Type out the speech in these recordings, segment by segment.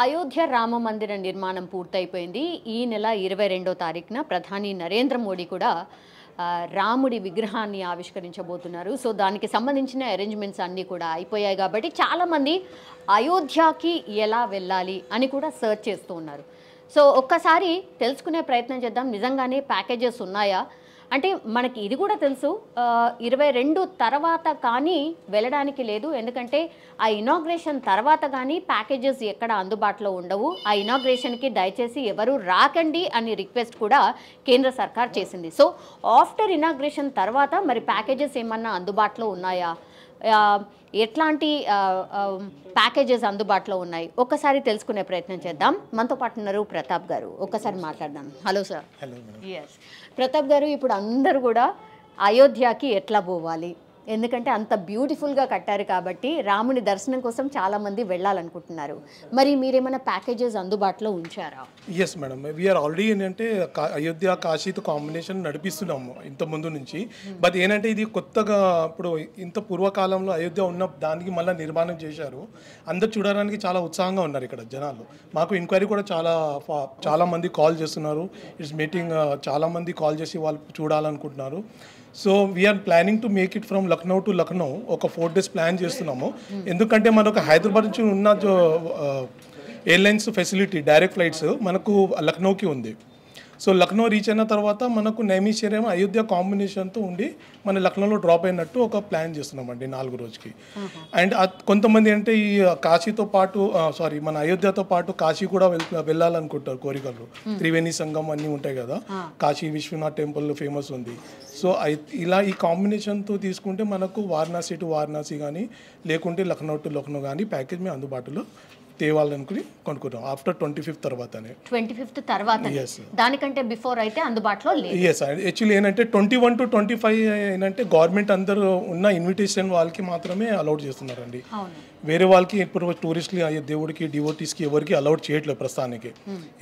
అయోధ్య రామ మందిర నిర్మాణం పూర్తయిపోయింది. ఈ నెల 22వ తారీఖున ప్రధాని నరేంద్ర మోడీ కూడా రాముడి విగ్రహాన్ని ఆవిష్కరించబోతున్నారు. సో దానికి సంబంధించిన అరేంజ్మెంట్స్ అన్నీ కూడా అయిపోయాయి కాబట్టి చాలామంది అయోధ్యకి ఎలా వెళ్ళాలి అని కూడా సర్చ్ చేస్తూ ఉన్నారు. సో ఒక్కసారి తెలుసుకునే ప్రయత్నం చేద్దాం. నిజంగానే ప్యాకేజెస్ ఉన్నాయా అంటే మనకి ఇది కూడా తెలుసు 22 తర్వాత కానీ వెళ్ళడానికి లేదు. ఎందుకంటే ఆ ఇనాగ్రేషన్ తర్వాత కానీ ప్యాకేజెస్ ఎక్కడ అందుబాటులో ఉండవు. ఆ ఇనాగ్రేషన్కి దయచేసి ఎవరు రాకండి అని రిక్వెస్ట్ కూడా కేంద్ర సర్కార్ చేసింది. సో ఆఫ్టర్ ఇనాగ్రేషన్ తర్వాత మరి ప్యాకేజెస్ ఏమన్నా అందుబాటులో ఉన్నాయా, ఎట్లాంటి ప్యాకేజెస్ అందుబాటులో ఉన్నాయి ఒక్కసారి తెలుసుకునే ప్రయత్నం చేద్దాం. మనతో పాటు ఉన్నారు ప్రతాప్ గారు, ఒక్కసారి మాట్లాడదాం. Hello sir. Hello madam. Yes Pratap గారు, ఇప్పుడు అందరూ కూడా అయోధ్యకి ఎట్లా పోవాలి, ఎందుకంటే అంత బ్యూటిఫుల్గా కట్టారు కాబట్టి రాముని దర్శనం కోసం చాలామంది వెళ్ళాలనుకుంటున్నారు. మరి మీరేమైనా ప్యాకేజెస్ అందుబాటులో ఉంచారా? ఎస్ మేడం, వీఆర్ ఆల్రెడీ ఏంటంటే అయోధ్య కాశీతో కాంబినేషన్ నడిపిస్తున్నాము ఇంత ముందు నుంచి. బట్ ఏంటంటే ఇది కొత్తగా ఇప్పుడు ఇంత పూర్వకాలంలో అయోధ్య ఉన్న దానికి మళ్ళీ నిర్మాణం చేశారు. అందరు చూడడానికి చాలా ఉత్సాహంగా ఉన్నారు ఇక్కడ జనాలు. మాకు ఎంక్వైరీ కూడా చాలా మంది కాల్ చేస్తున్నారు. ఇట్స్ మీటింగ్ చాలామంది కాల్ చేసి వాళ్ళు చూడాలనుకుంటున్నారు. So we are planning to make it from Lucknow to Lucknow ఒక 4 days ప్లాన్ చేస్తున్నాము. ఎందుకంటే మనకు హైదరాబాద్ నుంచి ఉన్న ఎయిర్లైన్స్ ఫెసిలిటీ డైరెక్ట్ ఫ్లైట్స్ మనకు లక్నోకి ఉంది. సో లక్నో రీచ్ అయిన తర్వాత మనకు నైమిషేరం అయోధ్య కాంబినేషన్తో ఉండి మన లక్నోలో డ్రాప్ అయినట్టు ఒక ప్లాన్ చేస్తున్నామండి 4 రోజుకి. అండ్ కొంతమంది అంటే ఈ కాశీతో పాటు మన అయోధ్యతో పాటు కాశీ కూడా వెళ్ళాలనుకుంటారు కోరికలు. త్రివేణి సంగం అన్నీ ఉంటాయి కదా, కాశీ విశ్వనాథ్ టెంపుల్ ఫేమస్ ఉంది. సో ఇలా ఈ కాంబినేషన్తో తీసుకుంటే మనకు వారణాసి టు వారణాసి కానీ లేకుంటే లక్నో టు లక్నో కానీ ప్యాకేజ్ మేము అందుబాటులో తేవాలనుకుని కొనుక్కున్నాం. ఆఫ్టర్ 25th తర్వాతనే. 25th తర్వాత, దానికంటే బిఫోర్ అయితే అందుబాటులో లేదు. ఎస్, యాక్చువల్లీ ఏంటంటే 21 to 25 ఏంటంటే గవర్నమెంట్ అందరూ ఉన్న ఇన్విటేషన్ వాళ్ళకి మాత్రమే అలౌడ్ చేస్తున్నారండి. వేరే వాళ్ళకి ఇప్పుడు టూరిస్టులు దేవుడికి డివోటీస్కి ఎవరికి అలౌడ్ చేయట్లేదు ప్రస్తుతానికి.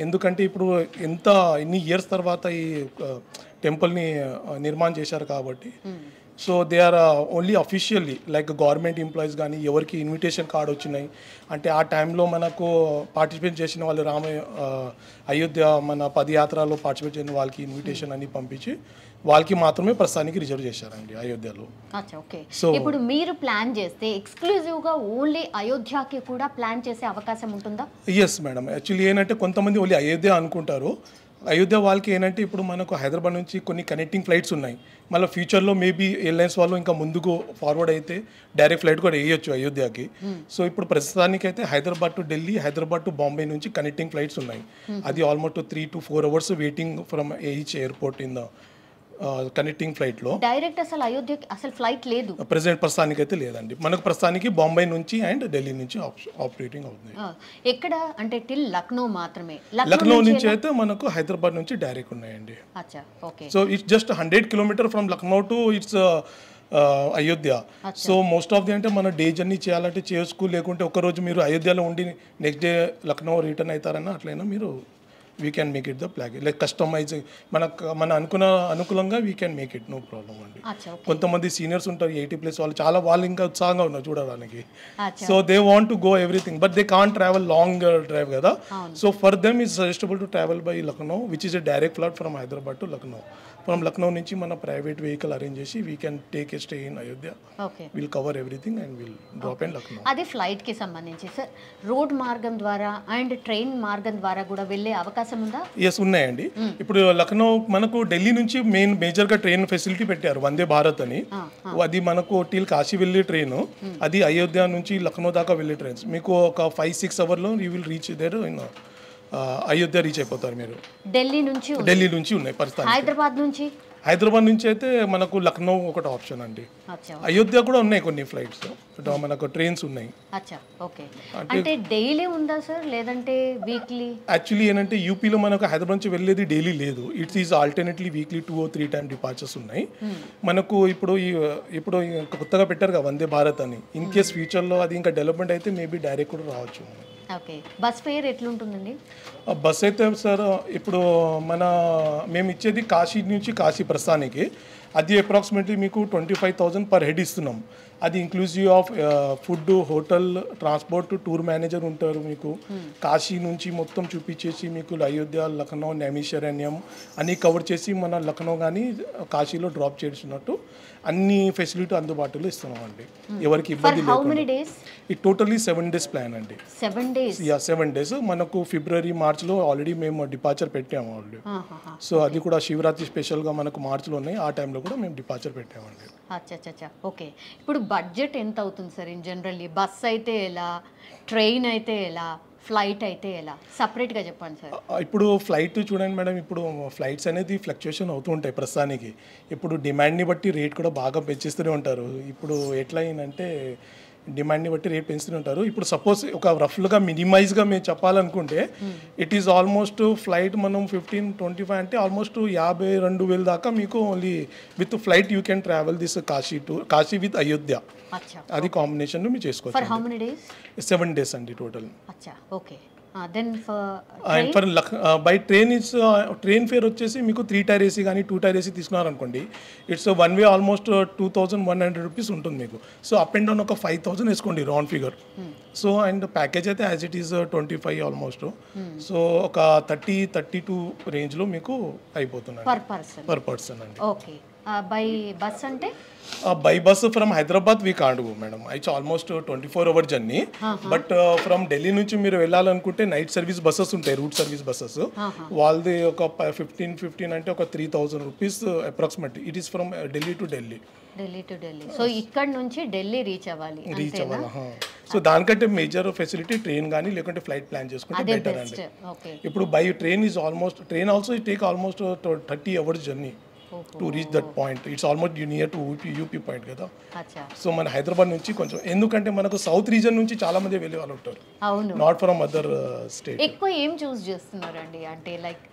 ఎందుకంటే ఇప్పుడు ఇన్ని ఇయర్స్ తర్వాత ఈ టెంపుల్ని నిర్మాణం చేశారు కాబట్టి. So they are only officially like government employees కానీ ఎవరికి ఇన్విటేషన్ కార్డు వచ్చినాయి అంటే ఆ టైంలో మనకు పార్టిసిపేట్ చేసిన వాళ్ళు అయోధ్య మన పదయాత్రలో పార్టిసిపేట్ చేసిన వాళ్ళకి ఇన్విటేషన్ అని పంపించి వాళ్ళకి మాత్రమే ప్రస్తుతానికి రిజర్వ్ చేశారండి అయోధ్యలో. సో ఇప్పుడు మీరు ప్లాన్ చేస్తే ఎక్స్క్లూజివ్గా ఓన్లీ అయోధ్యకి కూడా ప్లాన్ చేసే అవకాశం ఉంటుందా? ఎస్ మేడం, యాక్చువల్లీ ఏంటంటే కొంతమంది ఓన్లీ అయోధ్య అనుకుంటారు. అయోధ్య వాళ్ళకి ఏంటంటే ఇప్పుడు మనకు హైదరాబాద్ నుంచి కొన్ని కనెక్టింగ్ ఫ్లైట్స్ ఉన్నాయి. మళ్ళీ ఫ్యూచర్లో మేబీ ఎయిర్లైన్స్ వాళ్ళు ఇంకా ముందుకు ఫార్వర్డ్ అయితే డైరెక్ట్ ఫ్లైట్ కూడా వేయొచ్చు అయోధ్యకి. సో ఇప్పుడు ప్రస్తుతానికి అయితే హైదరాబాద్ టు ఢిల్లీ, హైదరాబాద్ టు బాంబే నుంచి కనెక్టింగ్ ఫ్లైట్స్ ఉన్నాయి. అది almost 3 to 4 hours waiting from each airport in the connecting ఫ్లైట్లో. డైరెక్ట్ అసలు అయోధ్యకి అసలు ఫ్లైట్ లేదు ప్రెసెంట్, ప్రస్తుతానికి అయితే లేదండి. మనకు ప్రస్తుతానికి బాంబే నుంచి అండ్ ఢిల్లీ నుంచి ఆపరేటింగ్ అవుతుంది. ఎక్కడ అంటే టిల్ లక్నో మాత్రమే. లక్నో నుంచి అయితే మనకు హైదరాబాద్ నుంచి డైరెక్ట్ ఉన్నాయండి. So it's just 100 kilometers from Lucknow to it's Ayodhya. So most of the అంటే మన డే జర్నీ చేయాలంటే చేసుకో, లేకుంటే ఒకరోజు మీరు అయోధ్యలో ఉండి నెక్స్ట్ డే లక్నో రిటర్న్ అవుతారన్నా అట్లయినా మీరు we can make it the package like customise మన అనుకూలంగా we can make it, no problem అండి. కొంతమంది సీనియర్స్ ఉంటారు 80+ వాళ్ళు ఇంకా ఉత్సాహంగా ఉన్నారు చూడడానికి. So they want to go everything but they can't travel long drive కదా. So for them is suggestable to travel by Lucknow which is a direct flight from Hyderabad to Lucknow. From Lucknow నుంచి మన ప్రైవేట్ వెహికల్ అరేంజ్ చేసి we can take a stay in Ayodhya. Will cover everything and will drop in Lucknow. అది ఫ్లైట్కి సంబంధించి sir road మార్గం ద్వారా and train మార్గం ద్వారా కూడా వెళ్ళే అవకాశం ఉందా? ఎస్, ఉన్నాయండి. ఇప్పుడు లక్నో మనకు ఢిల్లీ నుంచి మేజర్గా ట్రైన్ ఫెసిలిటీ పెట్టారు వందే భారత్ అని. అది మనకు టిల్ కాశీ వెళ్ళే ట్రైన్, అది అయోధ్య నుంచి లక్నో దాకా వెళ్ళే ట్రైన్స్. మీకు ఒక 5-6 hours you will reach there in Ayodhya reach అయిపోతారు మీరు. ఢిల్లీ నుంచి ఉన్నాయి ప్రస్తుతం. హైదరాబాద్ నుంచి అయితే మనకు లక్నో ఒకటి ఆప్షన్ అండి. అయోధ్య కూడా ఉన్నాయి కొన్ని ఫ్లైట్స్, మనకు ట్రైన్స్ ఉన్నాయి. అంటే డైలీ ఉందా సార్ లేదంటే వీక్లీ? యాక్చువల్లీ ఏంటంటే యూపీలో మనకు హైదరాబాద్ నుంచి వెళ్ళేది డైలీ లేదు. It's is alternately weekly 2 or 3 times departures ఉన్నాయి. మనకు ఇప్పుడు కొత్తగా పెట్టారు కదా వందే భారత్ అని. ఇన్ కేస్ ఫ్యూచర్లో అది ఇంకా డెవలప్మెంట్ అయితే మేబీ డైరెక్ట్ కూడా రావచ్చు. ఓకే, బస్ ఫేర్ ఎట్లుంటుందండి? బస్ అయితే సార్ ఇప్పుడు మేము ఇచ్చేది కాశీ నుంచి కాశీ ప్రస్థానికి. అది అప్రాక్సిమేట్లీ మీకు 25,000 పర్ హెడ్ ఇస్తున్నాం. అది inclusive of food, hotel, transport, tour manager ఉంటారు మీకు. కాశీ నుంచి మొత్తం చూపించేసి మీకు అయోధ్య, లక్నో, నైమిషారణ్యం అన్నీ కవర్ చేసి మన లక్నో కానీ కాశీలో డ్రాప్ చేసినట్టు అన్ని ఫెసిలిటీ అందుబాటులో ఇస్తున్నామండి. ఎవరికి ఇబ్బంది లేదు. ఈ టోటలీ 7 days ప్లాన్ అండి. 7 days? Yeah, 7 days. మనకు ఫిబ్రవరి, మార్చ్లో ఆల్రెడీ మేము డిపార్చర్ పెట్టాము ఆల్రెడీ. సో అది కూడా శివరాత్రి స్పెషల్గా మనకు మార్చ్లో ఉన్నాయి. ఆ టైంలో కూడా మేము డిపార్చర్ పెట్టామండి. అచ్చా, ఓకే. ఇప్పుడు బడ్జెట్ ఎంత అవుతుంది సార్ ఇన్ జనరల్లీ? బస్ అయితే ఎలా, ట్రైన్ అయితే ఎలా, ఫ్లైట్ అయితే ఎలా? సపరేట్గా చెప్పండి సార్. ఇప్పుడు ఫ్లైట్ చూడండి మేడం, ఇప్పుడు ఫ్లైట్స్ అనేది ఫ్లక్చుయేషన్ అవుతూ ఉంటాయి ప్రస్తుతానికి. ఇప్పుడు డిమాండ్ని బట్టి రేట్ కూడా బాగా పెంచేస్తూనే ఉంటారు. ఇప్పుడు ఎట్లా అయిందంటే డిమాండ్ని బట్టి రేట్ పెంచుతూనే ఉంటారు. ఇప్పుడు సపోజ్ ఒక రఫ్గా మినిమైజ్గా మేము చెప్పాలనుకుంటే ఇట్ ఈస్ ఆల్మోస్ట్ ఫ్లైట్ మనం 15-25 అంటే ఆల్మోస్ట్ 52,000 దాకా మీకు only with flight you can travel this Kashi with Ayodhya. అది కాంబినేషన్ మీరు చేసుకోవచ్చు. For how many days? 7 days అండి టోటల్. అచ్చా, okay. Then and for by train it's train fare వచ్చేసి మీకు 3-tier AC కానీ 2-tier AC తీసుకున్నారనుకోండి, it's one way almost 2,100 rupees ఉంటుంది మీకు. సో అప్ అండ్ డౌన్ ఒక 5,000 వేసుకోండి round figure. So and package అయితే as it is 25 almost. So ఒక 30-32 రేంజ్లో మీకు అయిపోతుంది పర్ పర్సన్ అండి. ఓకే. బై బస్ అంటే? By bus from Hyderabad we can't go madam. It's almost 24 hour journey. But from Delhi నుంచి మీరు వెళ్ళాలనుకుంటే నైట్ సర్వీస్ బస్సెస్ ఉంటాయి, రూట్ సర్వీస్ బస్సెస్. వాళ్ళది ఒక 15 అంటే ఒక 3,000 rupees approximately. It is from Delhi to Delhi. So ఇక్కడ నుంచి ఢిల్లీ రీచ్ అవ్వాలి. సో దానికంటే మేజర్ ఫెసిలిటీ ట్రైన్ కానీ లేకుంటే ఫ్లైట్ ప్లాన్ చేసుకుంటే బెటర్ అండి. ఇప్పుడు by train is almost, train also take almost 30 hours journey to reach that point. It's almost near to UP point కదా. సో మన హైదరాబాద్ నుంచి కొంచెం, ఎందుకంటే మనకు సౌత్ రీజన్ నుంచి చాలా మంది వెళ్ళే వాళ్ళు ఉంటారు, నాట్ ఫ్రమ్ అదర్ స్టేట్. ఎక్కువ ఏం చూస్ చేస్తున్నారండి అంటే లైక్?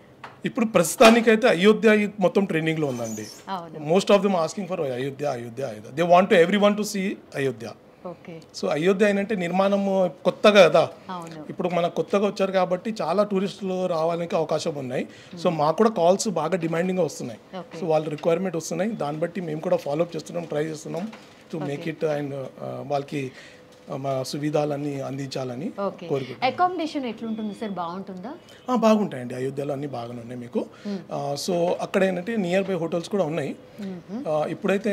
ఇప్పుడు ప్రస్తుతానికైతే అయోధ్య మొత్తం ట్రెండింగ్లో ఉందండి. Most of them asking for Ayodhya. They want to everyone to see Ayodhya. So Ayodhya ఏంటంటే నిర్మాణం కొత్తగా కదా, ఇప్పుడు మన కొత్తగా వచ్చారు కాబట్టి చాలా టూరిస్టులు రావడానికి అవకాశం ఉన్నాయి. సో మాకు కూడా కాల్స్ బాగా డిమాండింగ్గా వస్తున్నాయి. సో వాళ్ళ రిక్వైర్మెంట్ వస్తున్నాయి, దాన్ని బట్టి మేము కూడా ఫాలోఅప్ చేస్తున్నాం, ట్రై చేస్తున్నాం టు మేక్ ఇట్ అండ్ వాళ్ళకి మా సువిధాలన్నీ అందించాలని కోరుకుంటున్నాం. అకామిడేషన్ ఎట్లుంటుంది సార్? బాగుంటుందా? బాగుంటాయండి, అయోధ్యలో అన్ని బాగానే ఉన్నాయి మీకు. సో అక్కడ ఏంటంటే నియర్ బై హోటల్స్ కూడా ఉన్నాయి. ఇప్పుడైతే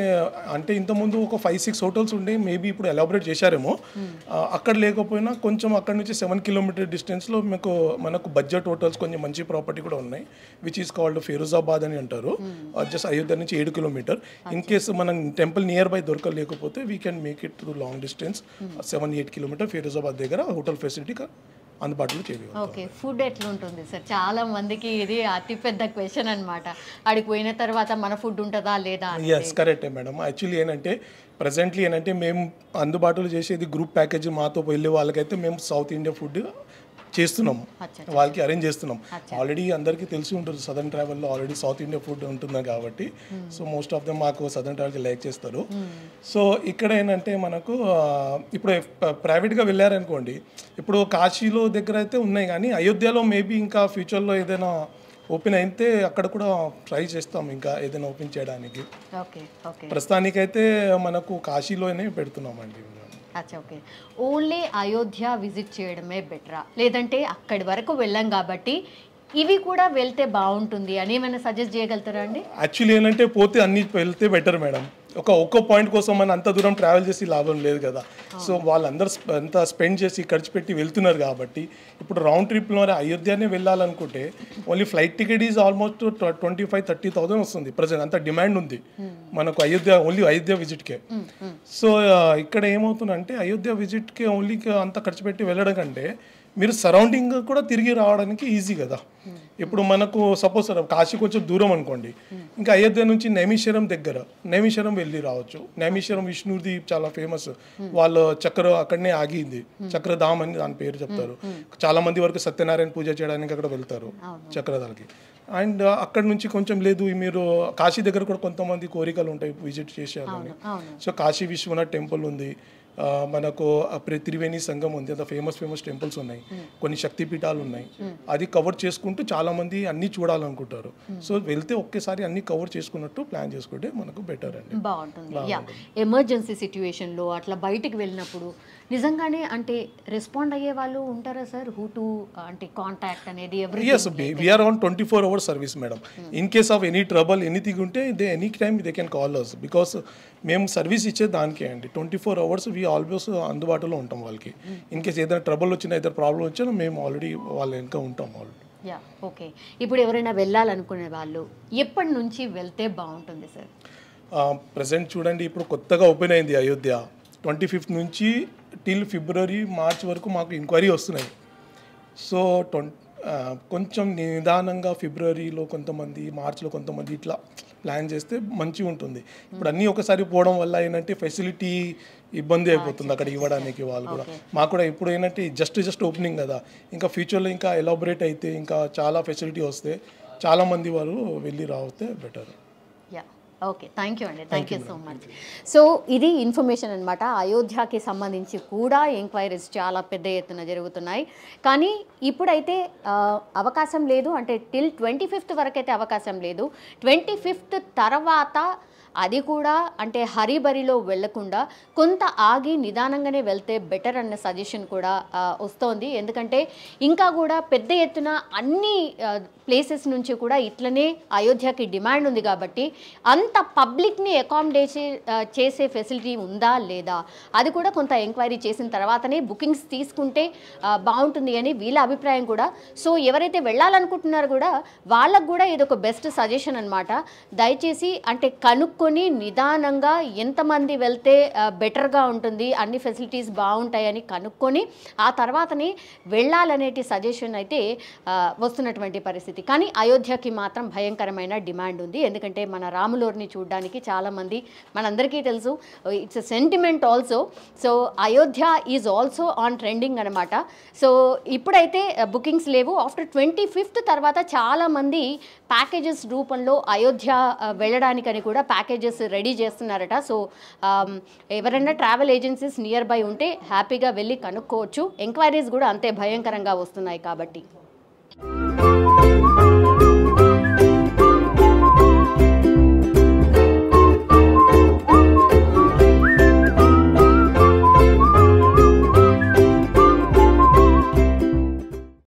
అంటే ఇంతకుముందు ఒక 5-6 హోటల్స్ ఉండే, మేబీ ఇప్పుడు ఎలాబరేట్ చేశారేమో. అక్కడ లేకపోయినా కొంచెం అక్కడ నుంచి 7 kilometer డిస్టెన్స్లో మనకు బడ్జెట్ హోటల్స్ కొంచెం మంచి ప్రాపర్టీ కూడా ఉన్నాయి, విచ్ ఈస్ కాల్డ్ ఫిరోజాబాద్ అని అంటారు. జస్ట్ అయోధ్య నుంచి 7 kilometer. ఇన్ కేసు మనం టెంపుల్ నియర్ బై దొరకలేకపోతే we can make it through long distance. 7-8 kilometer Firozabad దగ్గర హోటల్ ఫెసిలిటీ అందుబాటులో చేయగలం. ఓకే. ఫుడ్ ఎట్లా ఉంటుంది సార్? చాలా మందికి ఇది అతిపెద్ద క్వశ్చన్ అనమాట. అడిగి పోయిన తర్వాత మన ఫుడ్ ఉంటుందా లేదా? ఎస్, కరెక్టే మేడం. యాక్చువల్లీ ఏంటంటే ప్రజెంట్లీ ఏంటంటే మేము అందుబాటులో చేసేది గ్రూప్ ప్యాకేజ్. మాతో వెళ్ళే వాళ్ళకైతే మేము సౌత్ ఇండియా ఫుడ్ చేస్తున్నాము, వాళ్ళకి అరేంజ్ చేస్తున్నాం. ఆల్రెడీ అందరికీ తెలిసి ఉంటుంది సదర్న్ ట్రావెల్లో ఆల్రెడీ సౌత్ ఇండియా ఫుడ్ ఉంటుంది కాబట్టి. సో మోస్ట్ ఆఫ్ దెమ్ మాకు సదర్న్ ట్రావెల్కి లైక్ చేస్తారు. సో ఇక్కడ ఏంటంటే మనకు ఇప్పుడు ప్రైవేట్గా వెళ్ళారనుకోండి, ఇప్పుడు కాశీలో దగ్గర అయితే ఉన్నాయి, కానీ అయోధ్యలో మేబీ ఇంకా ఫ్యూచర్లో ఏదైనా ఓపెన్ అయితే అక్కడ కూడా ట్రై చేస్తాం ఇంకా ఏదైనా ఓపెన్ చేయడానికి. ప్రస్తుతానికైతే మనకు కాశీలోనే పెడుతున్నామండి. అచ్చా, ఓకే. ఓన్లీ అయోధ్య విజిట్ చేయడమే బెటరా, లేదంటే అక్కడి వరకు వెళ్ళాం కాబట్టి ఇవి కూడా వెళ్తే బాగుంటుంది అని ఏమైనా సజెస్ట్ చేయగలుగుతారా అండి? యాక్చువల్లీ ఏంటంటే పోతే అన్ని వెళ్తే బెటర్ మేడం. ఒక్క పాయింట్ కోసం మనం అంత దూరం ట్రావెల్ చేసి లాభం లేదు కదా. సో వాళ్ళందరూ అంత స్పెండ్ చేసి ఖర్చు పెట్టి వెళ్తున్నారు కాబట్టి ఇప్పుడు రౌండ్ ట్రిప్లో అయోధ్యనే వెళ్ళాలనుకుంటే only flight ticket is almost 25-30,000 వస్తుంది ప్రజెంట్. అంత డిమాండ్ ఉంది మనకు అయోధ్య, ఓన్లీ అయోధ్య విజిట్కే. సో ఇక్కడ ఏమవుతుందంటే అయోధ్య విజిట్కే ఓన్లీ అంత ఖర్చు పెట్టి వెళ్ళడం కంటే మీరు సరౌండింగ్ కూడా తిరిగి రావడానికి ఈజీ కదా. ఇప్పుడు మనకు సపోజ్ కాశీ కొంచెం దూరం అనుకోండి, ఇంకా అయోధ్య నుంచి నైమిషారం వెళ్ళి రావచ్చు. నైమిషారం విష్ణుది చాలా ఫేమస్, వాళ్ళ చక్ర అక్కడనే ఆగింది, చక్రధామ్ అని దాని పేరు చెప్తారు. చాలా మంది వరకు సత్యనారాయణ పూజ చేయడానికి అక్కడ వెళ్తారు చక్రధాలకి. అండ్ అక్కడ నుంచి కొంచెం లేదు మీరు కాశీ దగ్గర కూడా కొంతమంది కోరికలు ఉంటాయి విజిట్ చేసేయాలని. సో కాశీ విశ్వనాథ్ టెంపుల్ ఉంది, మనకు త్రివేణి సంఘం ఉంది, అంత ఫేమస్ టెంపుల్స్ ఉన్నాయి, కొన్ని శక్తిపీఠాలు ఉన్నాయి. అది కవర్ చేసుకుంటూ చాలామంది అన్నీ చూడాలనుకుంటారు. సో వెళ్తే ఒకేసారి అన్నీ కవర్ చేసుకున్నట్టు ప్లాన్ చేసుకుంటే మనకు బెటర్ అండి. బాగుంటుంది. ఎమర్జెన్సీ సిచ్యువేషన్లో అట్లా బయటికి వెళ్ళినప్పుడు నిజంగానే అంటే రెస్పాండ్ అయ్యే వాళ్ళు ఉంటారా సార్? హూ టు అంటే కాంటాక్ట్ అనేది yes we are on 24 hour service madam. In case of any trouble anything unte they any time they can call us because మేము సర్వీస్ ఇచ్చే దానికే అండి. 24 hours we always అందుబాటులో ఉంటాం వాళ్ళకి. ఇన్ కేస్ ఏదైనా ట్రబుల్ వచ్చినా ఏదైనా ప్రాబ్లం వచ్చినా మేము ఆల్రెడీ వాళ్ళ వెనక ఉంటాం ఆల్రెడీ. ఓకే. ఇప్పుడు ఎవరైనా వెళ్ళాలనుకునే వాళ్ళు ఎప్పటి నుంచి వెళ్తే బాగుంటుంది సార్? ప్రజెంట్ చూడండి, ఇప్పుడు కొత్తగా ఓపెన్ అయింది అయోధ్య. 25th నుంచి టిల్ ఫిబ్రవరి మార్చ్ వరకు మాకు ఎంక్వైరీ వస్తున్నాయి. సో కొంచెం నిదానంగా ఫిబ్రవరిలో కొంతమంది, మార్చ్లో కొంతమంది ఇట్లా ప్లాన్ చేస్తే మంచిగా ఉంటుంది. ఇప్పుడు అన్నీ ఒకసారి పోవడం వల్ల ఏంటంటే ఫెసిలిటీ ఇబ్బంది అయిపోతుంది అక్కడ ఇవ్వడానికి వాళ్ళు కూడా. మాకు కూడా ఇప్పుడు ఏంటంటే జస్ట్ ఓపెనింగ్ కదా, ఇంకా ఫ్యూచర్లో ఇంకా ఎలాబొరేట్ అయితే ఇంకా చాలా ఫెసిలిటీ వస్తే చాలామంది వాళ్ళు వెళ్ళి రావస్తే బెటర్. ఓకే, థ్యాంక్ యూ అండి, thank you so much. So ఇది ఇన్ఫర్మేషన్ అనమాట. అయోధ్యకి సంబంధించి కూడా ఎంక్వైరీస్ చాలా పెద్ద ఎత్తున జరుగుతున్నాయి. కానీ ఇప్పుడైతే అవకాశం లేదు, అంటే టిల్ 25th వరకైతే అవకాశం లేదు. 25th తర్వాత అది కూడా అంటే హరిబరిలో వెళ్లకుండా కొంత ఆగి నిదానంగానే వెళ్తే బెటర్ అన్న సజెషన్ కూడా వస్తోంది. ఎందుకంటే ఇంకా కూడా పెద్ద ఎత్తున అన్ని ప్లేసెస్ నుంచి కూడా ఇట్లనే అయోధ్యకి డిమాండ్ ఉంది కాబట్టి అంత పబ్లిక్ని అకామిడేట్ చేసే ఫెసిలిటీ ఉందా లేదా అది కూడా కొంత ఎంక్వైరీ చేసిన తర్వాతనే బుకింగ్స్ తీసుకుంటే బాగుంటుంది అని వీళ్ళ అభిప్రాయం కూడా. సో ఎవరైతే వెళ్ళాలనుకుంటున్నారో కూడా వాళ్ళకు కూడా ఇది ఒక బెస్ట్ సజెషన్ అనమాట. దయచేసి అంటే కనుక్కొని నిదానంగా ఎంతమంది వెళ్తే బెటర్గా ఉంటుంది, అన్ని ఫెసిలిటీస్ బాగుంటాయని కనుక్కొని ఆ తర్వాతనే వెళ్ళాలనేటి సజెషన్ అయితే వస్తున్నటువంటి పరిస్థితి. కానీ అయోధ్యకి మాత్రం భయంకరమైన డిమాండ్ ఉంది. ఎందుకంటే మన రాములోర్ని చూడడానికి చాలామంది, మనందరికీ తెలుసు, it's a sentiment also. So Ayodhya is also on trending అనమాట. సో ఇప్పుడైతే బుకింగ్స్ లేవు. ఆఫ్టర్ 25th తర్వాత చాలామంది ప్యాకేజెస్ రూపంలో అయోధ్య వెళ్ళడానికని కూడా ప్యాకేజెస్ రెడీ చేస్తున్నారట. సో ఎవరైనా ట్రావెల్ ఏజెన్సీస్ నియర్ బై ఉంటే హ్యాపీగా వెళ్ళి కనుక్కోవచ్చు. ఎంక్వైరీస్ కూడా అంతే భయంకరంగా వస్తున్నాయి కాబట్టి.